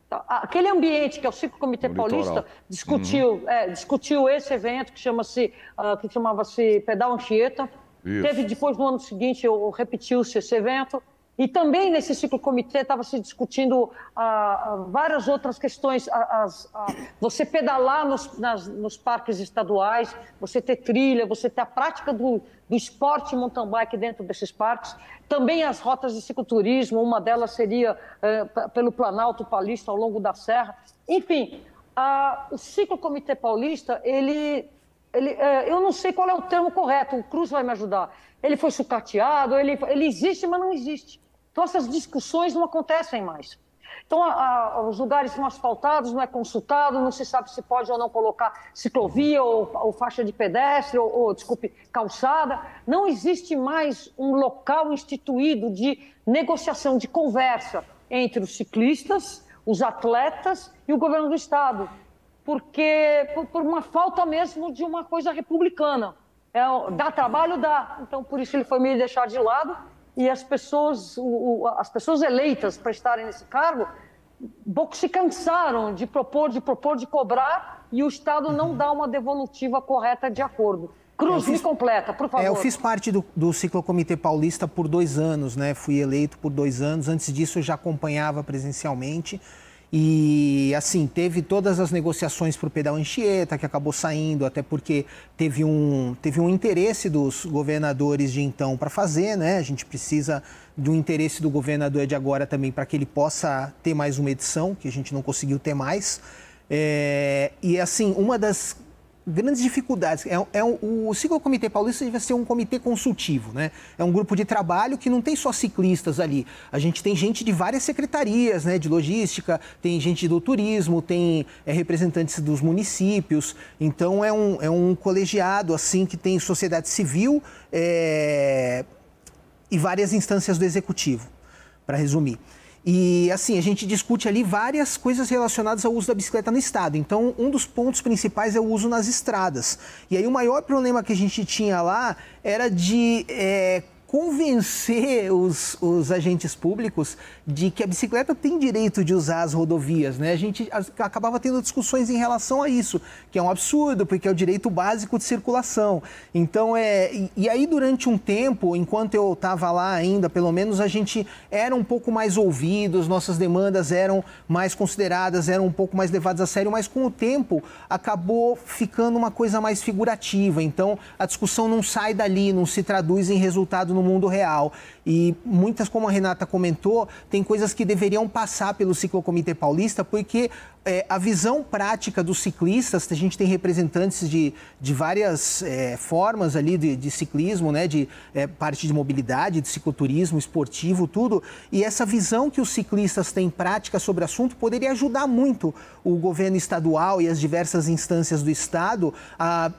aquele ambiente que é o Ciclocomitê Paulista discutiu esse evento que chamava-se Pedal Anchieta. Teve depois, no ano seguinte, repetiu-se esse evento. E também nesse ciclocomitê estava se discutindo várias outras questões. Você pedalar nos parques estaduais, você ter trilha, você ter a prática do esporte mountain bike dentro desses parques. Também as rotas de cicloturismo, uma delas seria pelo Planalto Paulista, ao longo da Serra. Enfim, o Ciclocomitê Paulista, eu não sei qual é o termo correto, o Cruz vai me ajudar. Ele foi sucateado, ele existe, mas não existe. Então, essas discussões não acontecem mais. Então, os lugares são asfaltados, não é consultado, não se sabe se pode ou não colocar ciclovia ou faixa de pedestre, desculpe, calçada. Não existe mais um local instituído de negociação, de conversa entre os ciclistas, os atletas e o governo do estado. Porque, por uma falta mesmo de uma coisa republicana. Dá trabalho? Dá. Então, por isso ele foi meio deixado de lado. E as pessoas eleitas para estarem nesse cargo, pouco se cansaram de propor, de cobrar, e o Estado não dá uma devolutiva correta de acordo. Cruz, me completa, por favor. Eu fiz parte do Ciclocomitê Paulista por 2 anos, né? Fui eleito por 2 anos. Antes disso, eu já acompanhava presencialmente. E, assim, teve todas as negociações para o Pedal Anchieta, que acabou saindo, até porque teve um interesse dos governadores de então para fazer, né? A gente precisa do interesse do governador de agora também para que ele possa ter mais uma edição, que a gente não conseguiu ter mais. E, assim, uma das grandes dificuldades. O Ciclocomitê Paulista deve ser um comitê consultivo, né? É um grupo de trabalho que não tem só ciclistas ali. A gente tem gente de várias secretarias, né? De logística, tem gente do turismo, tem representantes dos municípios. Então, é um colegiado, assim, que tem sociedade civil e várias instâncias do executivo, para resumir. E, assim, a gente discute ali várias coisas relacionadas ao uso da bicicleta no estado. Então, um dos pontos principais é o uso nas estradas. E aí, o maior problema que a gente tinha lá era de convencer os agentes públicos de que a bicicleta tem direito de usar as rodovias, né? A gente acabava tendo discussões em relação a isso, que é um absurdo, porque é o direito básico de circulação. Então, e aí durante um tempo, enquanto eu estava lá ainda, pelo menos a gente era um pouco mais ouvidos, nossas demandas eram mais consideradas, eram um pouco mais levadas a sério, mas com o tempo acabou ficando uma coisa mais figurativa. Então, a discussão não sai dali, não se traduz em resultado no mundo real. E muitas, como a Renata comentou, tem coisas que deveriam passar pelo Ciclocomitê Paulista, porque a visão prática dos ciclistas, a gente tem representantes de várias formas ali de ciclismo, né, de parte de mobilidade, de cicloturismo, esportivo, tudo, e essa visão que os ciclistas têm prática sobre o assunto poderia ajudar muito o governo estadual e as diversas instâncias do estado a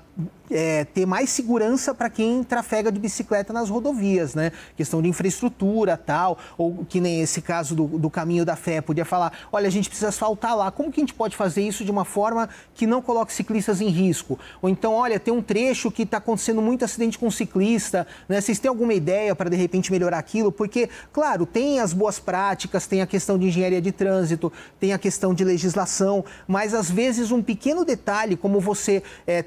ter mais segurança para quem trafega de bicicleta nas rodovias, né? Questão de infraestrutura, tal, ou que nem esse caso do Caminho da Fé, podia falar, olha, a gente precisa asfaltar lá, como que a gente pode fazer isso de uma forma que não coloque ciclistas em risco? Ou então, olha, tem um trecho que está acontecendo muito acidente com ciclista, né? Vocês têm alguma ideia para, de repente, melhorar aquilo? Porque, claro, tem as boas práticas, tem a questão de engenharia de trânsito, tem a questão de legislação, mas, às vezes, um pequeno detalhe, como você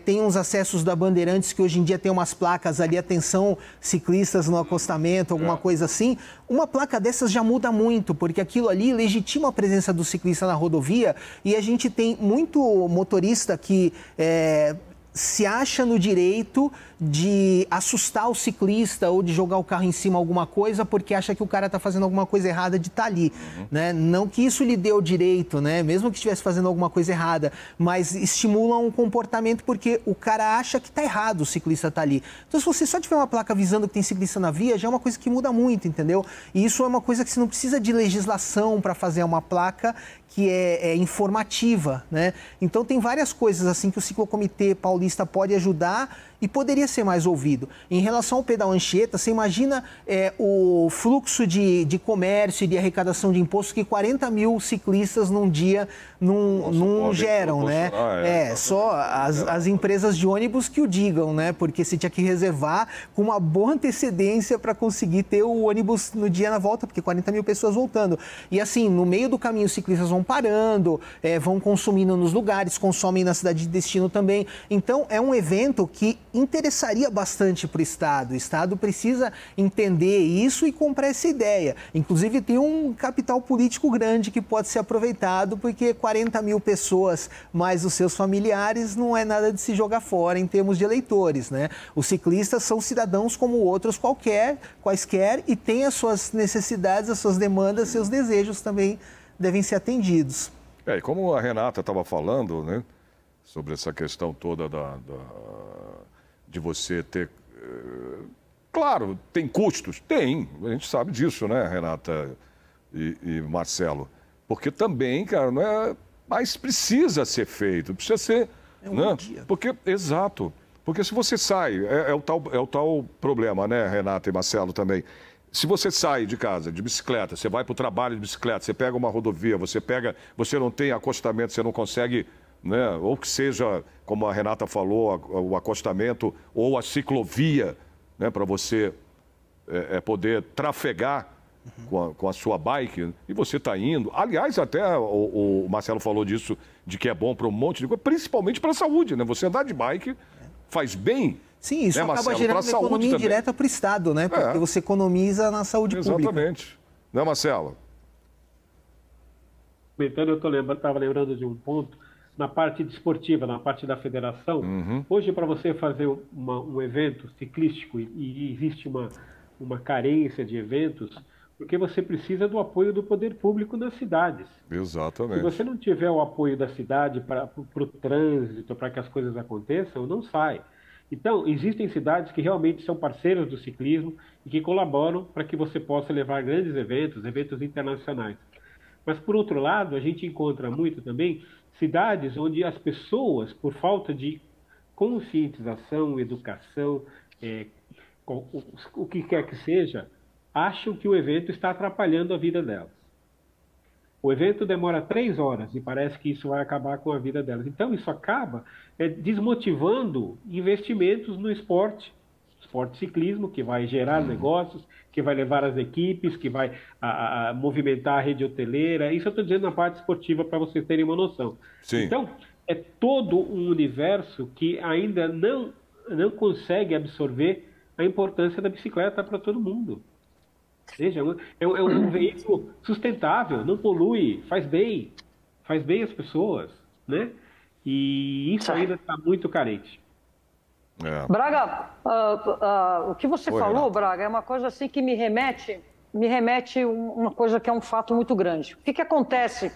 tem uns acessos da Bandeirantes, que hoje em dia tem umas placas ali, atenção, ciclistas no acostamento, alguma coisa assim, uma placa dessas já muda muito, porque aquilo ali legitima a presença do ciclista na rodovia e a gente tem muito motorista que se acha no direito de assustar o ciclista ou de jogar o carro em cima alguma coisa porque acha que o cara está fazendo alguma coisa errada de estar ali, né? Não que isso lhe dê o direito, né? Mesmo que estivesse fazendo alguma coisa errada, mas estimula um comportamento porque o cara acha que está errado o ciclista estar ali. Então, se você só tiver uma placa avisando que tem ciclista na via, já é uma coisa que muda muito, entendeu? E isso é uma coisa que você não precisa de legislação para fazer uma placa que é informativa, né? Então, tem várias coisas assim que o Ciclocomitê Paulista pode ajudar e poderia ser mais ouvido. Em relação ao pedal Anchieta, você imagina o fluxo de comércio e de arrecadação de impostos que 40 mil ciclistas num dia não geram, né? Só as empresas de ônibus que o digam, né? Porque você tinha que reservar com uma boa antecedência para conseguir ter o ônibus no dia na volta, porque 40 mil pessoas voltando. E assim, no meio do caminho, os ciclistas vão parando, vão consumindo nos lugares, consomem na cidade de destino também. Então, é um evento que interessaria bastante para o Estado. O Estado precisa entender isso e comprar essa ideia. Inclusive, tem um capital político grande que pode ser aproveitado, porque 40 mil pessoas mais os seus familiares não é nada de se jogar fora em termos de eleitores, né? Os ciclistas são cidadãos como outros quaisquer e têm as suas necessidades, as suas demandas, seus desejos também devem ser atendidos. E como a Renata estava falando, né, sobre essa questão toda de você ter... Claro, tem custos? Tem, a gente sabe disso, né, Renata e Marcelo? Porque também, cara, não é... Mas precisa ser feito, precisa ser... né? Porque, exato, porque se você sai, é o tal problema, né, Renata e Marcelo também. Se você sai de casa de bicicleta, você vai para o trabalho de bicicleta, você pega uma rodovia, você não tem acostamento, você não consegue... né? Ou que seja, como a Renata falou, o acostamento ou a ciclovia, né? Para você poder trafegar com a sua bike, e você está indo. Aliás, até o Marcelo falou disso, de que é bom para um monte de coisa, principalmente para a saúde, né? Você andar de bike faz bem. Sim, isso acaba gerando uma economia indireta para o Estado, né? Porque você economiza na saúde pública. Exatamente. Né, Marcelo? Eu estava lembrando de um ponto, na parte desportiva, na parte da federação. Hoje, para você fazer um evento ciclístico, e existe uma carência de eventos, porque você precisa do apoio do poder público nas cidades. Exatamente. Se você não tiver o apoio da cidade para o trânsito, para que as coisas aconteçam, não sai. Então, existem cidades que realmente são parceiras do ciclismo e que colaboram para que você possa levar grandes eventos internacionais. Mas, por outro lado, a gente encontra muito também cidades onde as pessoas, por falta de conscientização, educação, o que quer que seja, acham que o evento está atrapalhando a vida delas. O evento demora 3 horas e parece que isso vai acabar com a vida delas. Então, isso acaba desmotivando investimentos no esporte. esporte ciclismo, que vai gerar negócios, que vai levar as equipes, que vai movimentar a rede hoteleira. Isso eu estou dizendo na parte esportiva para vocês terem uma noção. Sim. Então, é todo um universo que ainda não consegue absorver a importância da bicicleta para todo mundo. Veja, é um veículo sustentável, não polui, faz bem às pessoas, né? E isso ainda está muito carente. É. Braga, o que você falou, Braga, é uma coisa assim que me remete uma coisa que é um fato muito grande. O que acontece?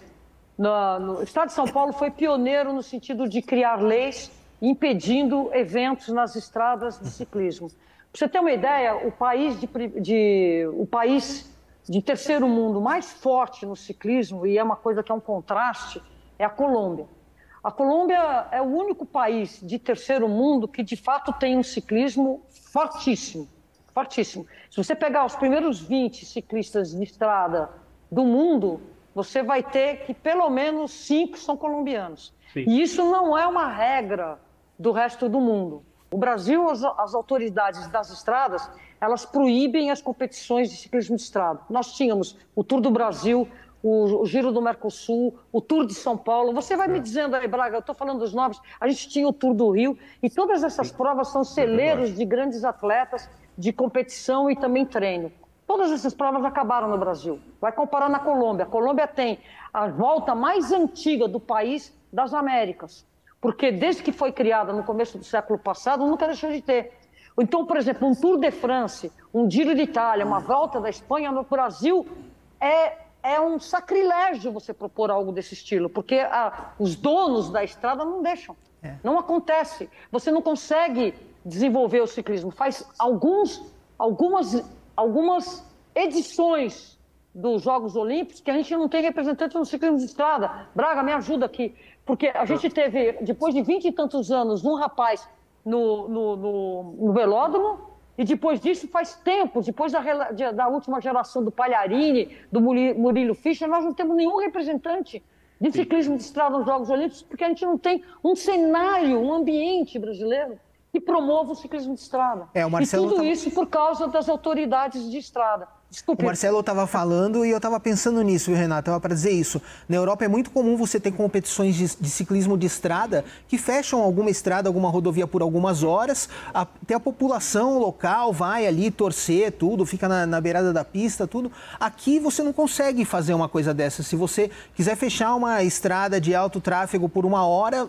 No Estado de São Paulo foi pioneiro no sentido de criar leis impedindo eventos nas estradas de ciclismo. Para você ter uma ideia, o país de terceiro mundo mais forte no ciclismo, e é uma coisa que é um contraste, é a Colômbia. A Colômbia é o único país de terceiro mundo que, de fato, tem um ciclismo fortíssimo, fortíssimo. Se você pegar os primeiros 20 ciclistas de estrada do mundo, você vai ter que pelo menos 5 são colombianos. Sim. E isso não é uma regra do resto do mundo. O Brasil, as autoridades das estradas, elas proíbem as competições de ciclismo de estrada. Nós tínhamos o Tour do Brasil, o Giro do Mercosul, o Tour de São Paulo. Você vai me dizendo aí, Braga, eu estou falando dos nomes, a gente tinha o Tour do Rio, e todas essas provas são celeiros de grandes atletas de competição e também treino. Todas essas provas acabaram no Brasil. Vai comparar na Colômbia. A Colômbia tem a volta mais antiga do país das Américas, porque desde que foi criada no começo do século passado, nunca deixou de ter. Então, por exemplo, um Tour de France, um Giro de Itália, uma volta da Espanha no Brasil, é um sacrilégio você propor algo desse estilo, porque os donos da estrada não deixam. Não acontece. Você não consegue desenvolver o ciclismo. Faz algumas edições dos Jogos Olímpicos que a gente não tem representante no ciclismo de estrada. Braga, me ajuda aqui. Porque a gente teve, depois de 20 e tantos anos, um rapaz no velódromo, e depois disso faz tempo, depois da última geração do Pagliarini, do Murilo Fischer, nós não temos nenhum representante de ciclismo de estrada nos Jogos Olímpicos, porque a gente não tem um cenário, um ambiente brasileiro que promova o ciclismo de estrada. E tudo isso por causa das autoridades de estrada. Desculpe. O Marcelo estava falando e eu estava pensando nisso, viu, Renato? Estava para dizer isso. Na Europa é muito comum você ter competições de ciclismo de estrada que fecham alguma estrada, alguma rodovia por algumas horas, até a população local vai ali torcer tudo, fica na beirada da pista, tudo. Aqui você não consegue fazer uma coisa dessa. Se você quiser fechar uma estrada de alto tráfego por uma hora,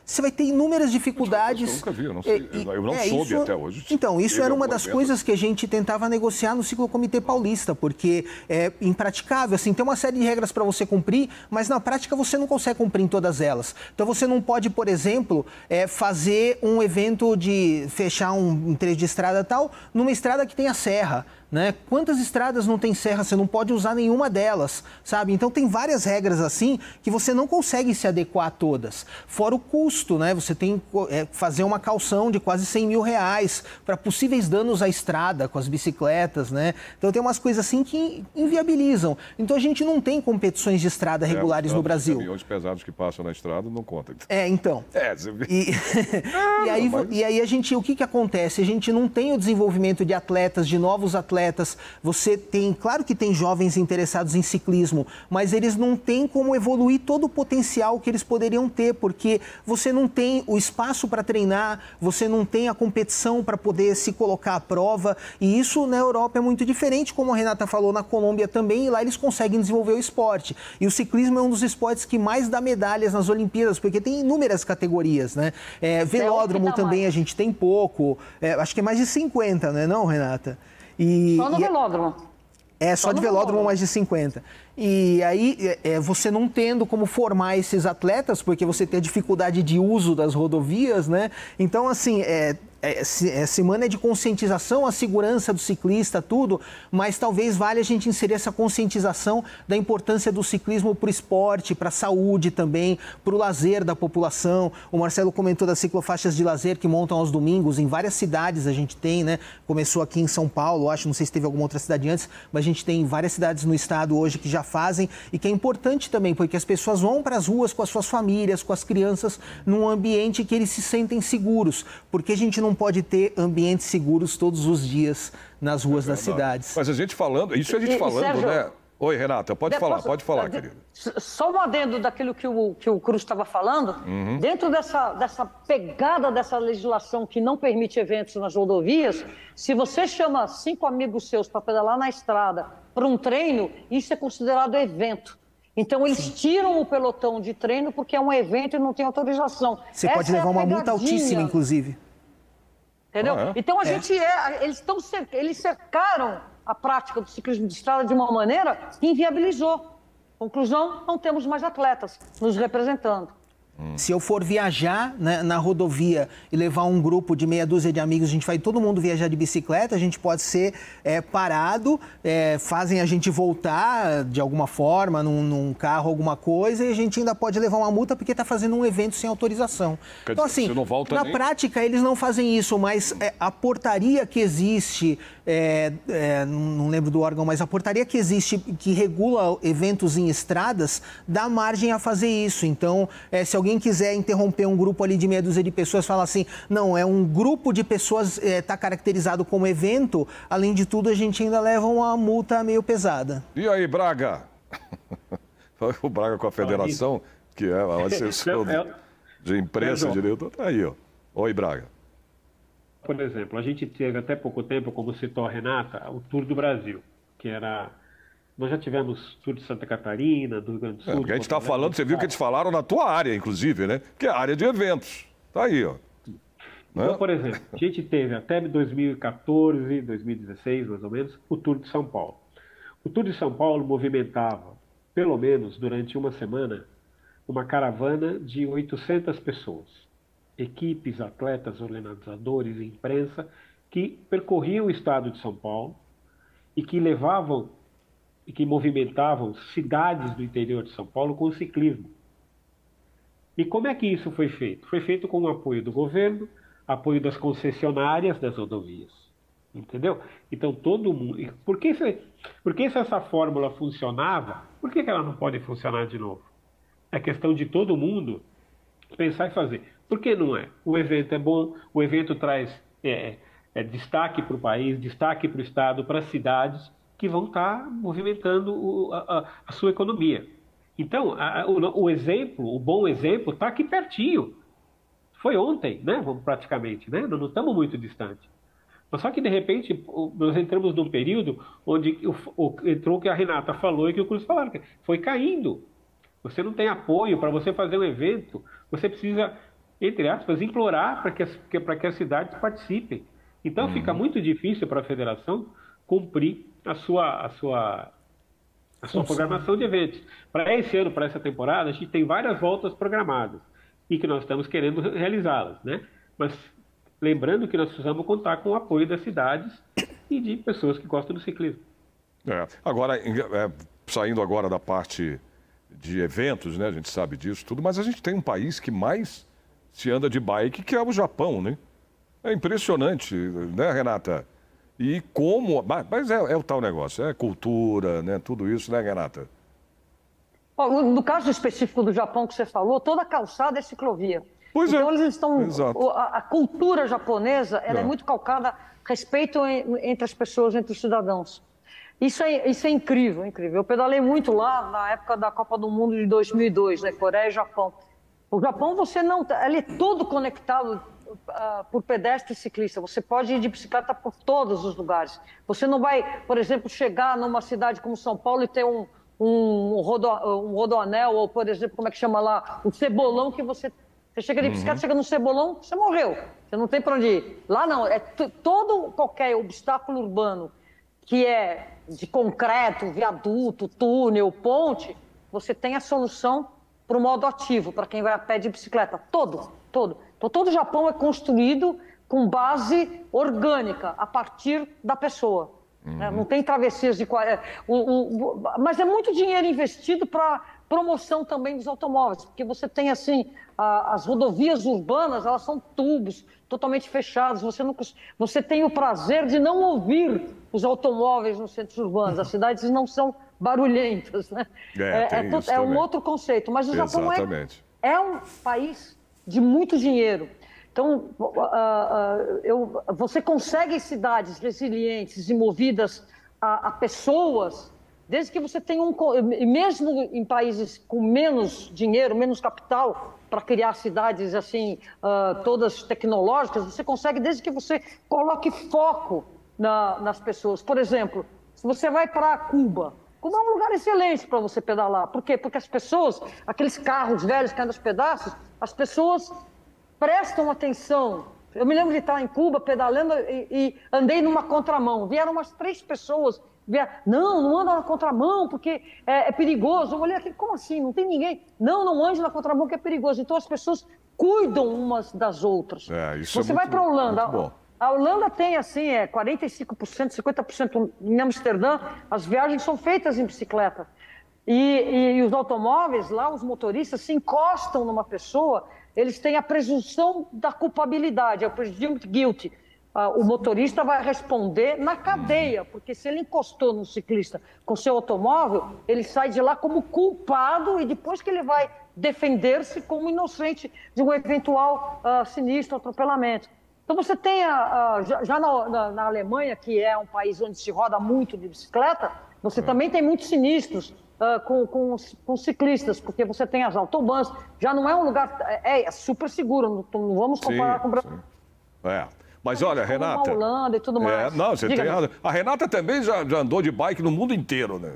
você vai ter inúmeras dificuldades. Eu nunca vi, eu não soube até hoje. Então, isso era uma das coisas que a gente tentava negociar no Ciclocomitê Paulista, porque é impraticável. Assim, tem uma série de regras para você cumprir, mas na prática você não consegue cumprir em todas elas. Então, você não pode, por exemplo, fazer um evento de fechar um trecho de estrada tal, numa estrada que tenha serra. Né? Quantas estradas não tem serra? Você não pode usar nenhuma delas, sabe? Então tem várias regras assim que você não consegue se adequar a todas. Fora o custo, né? Você tem que fazer uma caução de quase R$100 mil para possíveis danos à estrada com as bicicletas, né? Então tem umas coisas assim que inviabilizam. Então a gente não tem competições de estrada regulares no Brasil. Os caminhões pesados que passam na estrada não contam. Então. Você vê. E aí a gente, o que acontece? A gente não tem o desenvolvimento de atletas, de novos atletas. Você tem, claro que tem jovens interessados em ciclismo, mas eles não têm como evoluir todo o potencial que eles poderiam ter, porque você não tem o espaço para treinar, você não tem a competição para poder se colocar à prova, e isso na Europa é muito diferente, como a Renata falou, na Colômbia também, e lá eles conseguem desenvolver o esporte. E o ciclismo é um dos esportes que mais dá medalhas nas Olimpíadas, porque tem inúmeras categorias, né? Velódromo também a gente tem pouco, acho que é mais de 50, né, não, Renata? Só no velódromo. Só de velódromo mais de 50. E aí, você não tendo como formar esses atletas, porque você tem a dificuldade de uso das rodovias, né? Então, assim, semana de conscientização, a segurança do ciclista, tudo, mas talvez valha a gente inserir essa conscientização da importância do ciclismo para o esporte, para a saúde também, para o lazer da população. O Marcelo comentou das ciclofaixas de lazer que montam aos domingos, em várias cidades a gente tem, né? Começou aqui em São Paulo, não sei se teve alguma outra cidade antes, mas a gente tem várias cidades no estado hoje que já fazem e que é importante também, porque as pessoas vão para as ruas com as suas famílias, com as crianças, num ambiente que eles se sentem seguros, porque a gente não pode ter ambientes seguros todos os dias nas ruas das cidades. Mas a gente falando, isso a gente falando, Sérgio, né? Oi, Renata, pode falar, querido. Só um adendo daquilo que o Cruz estava falando, dentro dessa pegada dessa legislação que não permite eventos nas rodovias, se você chama 5 amigos seus para pedalar na estrada para um treino, isso é considerado evento. Então, eles tiram o pelotão de treino porque é um evento e não tem autorização. Você pode levar uma multa altíssima, inclusive. Entendeu? Então, eles cercaram a prática do ciclismo de estrada de uma maneira que inviabilizou. Conclusão, não temos mais atletas nos representando. Se eu for viajar, né, na rodovia e levar um grupo de meia dúzia de amigos, a gente vai todo mundo viajar de bicicleta, a gente pode ser parado, fazem a gente voltar de alguma forma, num carro, alguma coisa, e a gente ainda pode levar uma multa porque está fazendo um evento sem autorização. Então, assim, na prática, eles não fazem isso, mas a portaria que existe, não lembro do órgão, mas a portaria que existe, que regula eventos em estradas, dá margem a fazer isso. Então, se alguém quiser interromper um grupo ali de meia dúzia de pessoas, fala assim, não, é um grupo de pessoas, está caracterizado como evento, além de tudo, a gente ainda leva uma multa meio pesada. E aí, Braga? O Braga com a federação, que é o assessor de imprensa, diretor, tá aí, ó. Oi, Braga. Por exemplo, a gente teve até pouco tempo, como citou a Renata, o Tour do Brasil, que era... Nós já tivemos Tour de Santa Catarina, do Rio Grande do Sul... Porque a gente está falando, você viu que eles falaram na tua área, inclusive, né? Que é a área de eventos. Tá aí, ó. Então, por exemplo, a gente teve até 2014, 2016, mais ou menos, o Tour de São Paulo. O Tour de São Paulo movimentava, pelo menos durante uma semana, uma caravana de 800 pessoas. Equipes, atletas, organizadores, imprensa, que percorriam o estado de São Paulo e que levavam e que movimentavam cidades do interior de São Paulo com o ciclismo. E como é que isso foi feito? Foi feito com o apoio do governo, apoio das concessionárias das rodovias. Entendeu? Então todo mundo... Por que se essa fórmula funcionava, por que ela não pode funcionar de novo? É questão de todo mundo pensar e fazer. Por que não é? O evento é bom, o evento traz destaque para o país, destaque para o estado, para as cidades, que vão estar movimentando a sua economia. Então, o bom exemplo está aqui pertinho. Foi ontem, né? Praticamente, né? Não estamos muito distantes. Mas só que, de repente, nós entramos num período onde entrou o que a Renata falou e que o Cruz falaram, que foi caindo. Você não tem apoio para você fazer um evento, você precisa, entre aspas, implorar para que as cidades participem. Então, fica muito difícil para a federação cumprir a sua programação de eventos. Para esse ano, para essa temporada, a gente tem várias voltas programadas e que nós estamos querendo realizá-las, né? Mas lembrando que nós precisamos contar com o apoio das cidades e de pessoas que gostam do ciclismo. Agora, saindo agora da parte de eventos, né? A gente sabe disso tudo, mas a gente tem um país que mais se anda de bike, que é o Japão, né? É impressionante, né, Renata? E como... Mas é o tal negócio, é cultura, né? Tudo isso, né, Renata? No caso específico do Japão que você falou, toda a calçada é ciclovia. Pois então, eles estão... A cultura japonesa, ela é muito calcada a respeito entre as pessoas, entre os cidadãos. Isso é incrível, incrível. Eu pedalei muito lá na época da Copa do Mundo de 2002, né? Coreia e Japão. O Japão, ele é todo conectado por pedestre e ciclista. Você pode ir de bicicleta por todos os lugares. Você não vai, por exemplo, chegar numa cidade como São Paulo e ter um rodoanel, ou, por exemplo, como é que chama lá? Um cebolão que você chega de bicicleta, chega no cebolão, você morreu. Você não tem para onde ir. Lá não, qualquer obstáculo urbano que é de concreto, viaduto, túnel, ponte, você tem a solução para o modo ativo, para quem vai a pé de bicicleta. Todo. Então, todo o Japão é construído com base orgânica, a partir da pessoa. Não tem travessias de... Mas é muito dinheiro investido para promoção também dos automóveis, porque você tem, assim, as rodovias urbanas, elas são tubos totalmente fechados, você tem o prazer de não ouvir os automóveis nos centros urbanos, as cidades não são barulhentas, né? É um outro conceito, mas o Japão é um país de muito dinheiro. Então, você consegue cidades resilientes e movidas a pessoas, desde que você tenha mesmo em países com menos dinheiro, menos capital, para criar cidades assim, todas tecnológicas, você consegue desde que você coloque foco nas pessoas. Por exemplo, se você vai para Cuba é um lugar excelente para você pedalar. Por quê? Porque as pessoas, aqueles carros velhos que andam aos pedaços, as pessoas prestam atenção. Eu me lembro de estar em Cuba pedalando e andei numa contramão. Vieram umas 3 pessoas. Não anda na contramão porque é perigoso. Eu olhei aqui, como assim? Não tem ninguém. Não ande na contramão que é perigoso. Então as pessoas cuidam umas das outras. Você vai para a Holanda. A Holanda tem, assim, 45%, 50% em Amsterdã, as viagens são feitas em bicicleta. E os automóveis lá, os motoristas, se encostam numa pessoa, eles têm a presunção da culpabilidade, é o presumed guilty. O motorista vai responder na cadeia, porque se ele encostou no ciclista com seu automóvel, ele sai de lá como culpado e depois que ele vai defender-se como inocente de um eventual sinistro atropelamento. Então você tem, já na Alemanha, que é um país onde se roda muito de bicicleta, você também tem muitos sinistros com ciclistas, porque você tem as autobahns, já não é um lugar, é super seguro, não vamos comparar com o Brasil. Mas olha, Renata... A Holanda e tudo mais. Não, você tem razão. A Renata também já andou de bike no mundo inteiro, né?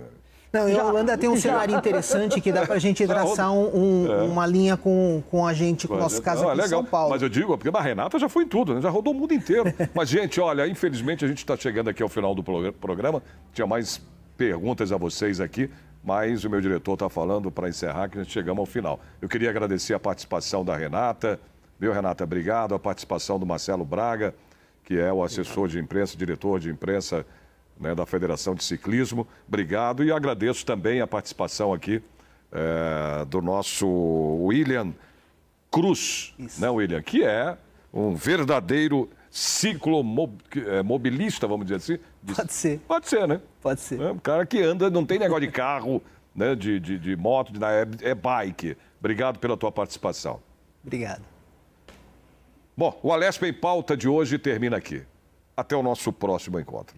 Não, e a Holanda tem um cenário interessante que dá para a gente traçar uma linha com a gente, com o nosso caso aqui em São Paulo. Mas eu digo, porque a Renata já foi em tudo, né? Já rodou o mundo inteiro. Mas, gente, olha, infelizmente a gente está chegando aqui ao final do programa. Tinha mais perguntas a vocês aqui, mas o meu diretor está falando para encerrar que a gente chegamos ao final. Eu queria agradecer a participação da Renata. Viu, Renata? Obrigado. A participação do Marcelo Braga, que é o assessor de imprensa, diretor de imprensa, né, da Federação de Ciclismo. Obrigado. E agradeço também a participação aqui do nosso William Cruz, né, William? Que é um verdadeiro ciclomobilista, vamos dizer assim. Pode ser. Pode ser, né? Pode ser. Um cara que anda, não tem negócio de carro, né, de moto, é bike. Obrigado pela tua participação. Obrigado. Bom, o Alesp em Pauta de hoje termina aqui. Até o nosso próximo encontro.